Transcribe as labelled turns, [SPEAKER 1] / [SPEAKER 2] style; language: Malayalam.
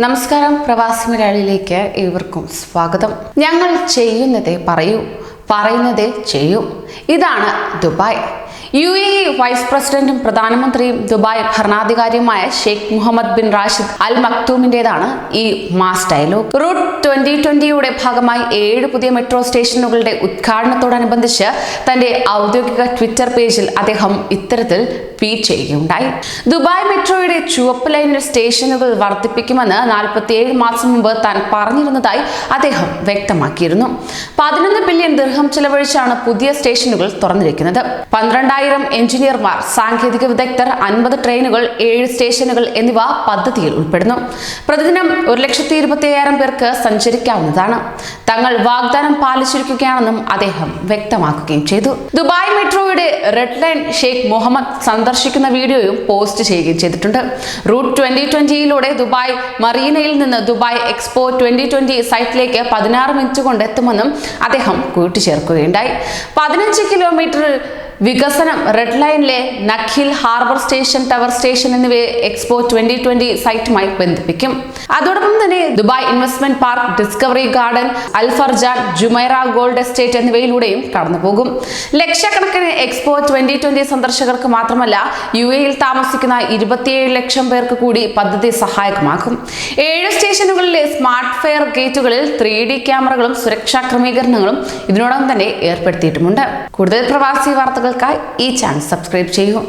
[SPEAKER 1] നമസ്കാരം, പ്രവാസി മലയാളിയിലേക്ക് ഏവർക്കും സ്വാഗതം. ഞങ്ങൾ ചെയ്യുന്നതേ പറയൂ, പറയുന്നതേ ചെയ്യൂ. ഇതാണ് ദുബായ്. UAE വൈസ് പ്രസിഡന്റും പ്രധാനമന്ത്രിയും ദുബായ് ഭരണാധികാരിയുമായ Sheikh Mohammed bin Rashid Al മക്തൂമിന്റേതാണ് ഈ മാസ് ഡയലോഗ്. റൂട്ട് 2020യുടെ ഭാഗമായി 7 പുതിയ മെട്രോ സ്റ്റേഷനുകളുടെ ഉദ്ഘാടനത്തോടനുബന്ധിച്ച് തന്റെ ഔദ്യോഗിക ട്വിറ്റർ പേജിൽ അദ്ദേഹം ഇത്തരത്തിൽ ട്വീറ്റ് ചെയ്യുകയുണ്ടായി. ദുബായ് മെട്രോയുടെ ചുവപ്പ് ലൈനിൽ സ്റ്റേഷനുകൾ വർദ്ധിപ്പിക്കുമെന്ന് 47 മാസം മുമ്പ് താൻ പറഞ്ഞിരുന്നതായി അദ്ദേഹം വ്യക്തമാക്കിയിരുന്നു. 11 ബില്യൺ ദിർഹം ചെലവഴിച്ചാണ് പുതിയ സ്റ്റേഷനുകൾ തുറന്നിരിക്കുന്നത്. 12,000 എഞ്ചിനീയർമാർ, സാങ്കേതിക വിദഗ്ധർ, 50 ട്രെയിനുകൾ, 7 സ്റ്റേഷനുകൾ എന്നിവ പദ്ധതിയിൽ ഉൾപ്പെടുന്നു. പ്രതിദിനം 1,25,000 പേർക്ക് സഞ്ചരിക്കാവുന്നതാണ്. തങ്ങൾ വാഗ്ദാനം പാലിച്ചിരിക്കുകയാണെന്നും അദ്ദേഹം വ്യക്തമാക്കുകയും ചെയ്തു. ദുബായ് മെട്രോയുടെ റെഡ് ലൈൻ ഷെയ്ഖ് മുഹമ്മദ് സന്ദർശിക്കുന്ന വീഡിയോയും പോസ്റ്റ് ചെയ്യുകയും ചെയ്തിട്ടുണ്ട്. റൂട്ട് 2020യിലൂടെ ദുബായ് മറീനയിൽ നിന്ന് ദുബായ് എക്സ്പോ 2020 സൈറ്റിലേക്ക് 16 മിനിറ്റ് കൊണ്ട് എത്തുമെന്നും അദ്ദേഹം കൂട്ടിച്ചേർക്കുകയുണ്ടായി. 15 കിലോമീറ്റർ വികസനം റെഡ് ലൈനിലെ Nakheel Harbour station, tower station എന്നിവയെ എക്സ്പോ 2020 സൈറ്റുമായി ബന്ധിപ്പിക്കും. അതോടൊപ്പം തന്നെ Dubai investment park, discovery garden, Al Furjan, Jumeirah gold estate എന്നിവയിലൂടെയും കടന്നുപോകും. ലക്ഷക്കണക്കിന് എക്സ്പോ 2020 സന്ദർശകർക്ക് മാത്രമല്ല, UAEയിൽ താമസിക്കുന്ന 27 ലക്ഷം പേർക്ക് കൂടി പദ്ധതി സഹായകമാക്കും. 7 സ്റ്റേഷനുകളിലെ സ്മാർട്ട് ഫെയർ ഗേറ്റുകളിൽ 3D ക്യാമറകളും സുരക്ഷാ ക്രമീകരണങ്ങളും ഇതിനോടകം തന്നെ ഏർപ്പെടുത്തിയിട്ടുമുണ്ട്. കൂടുതൽ പ്രവാസി വാർത്തകൾക്കായി ഈ ചാനൽ സബ്സ്ക്രൈബ് ചെയ്യൂ.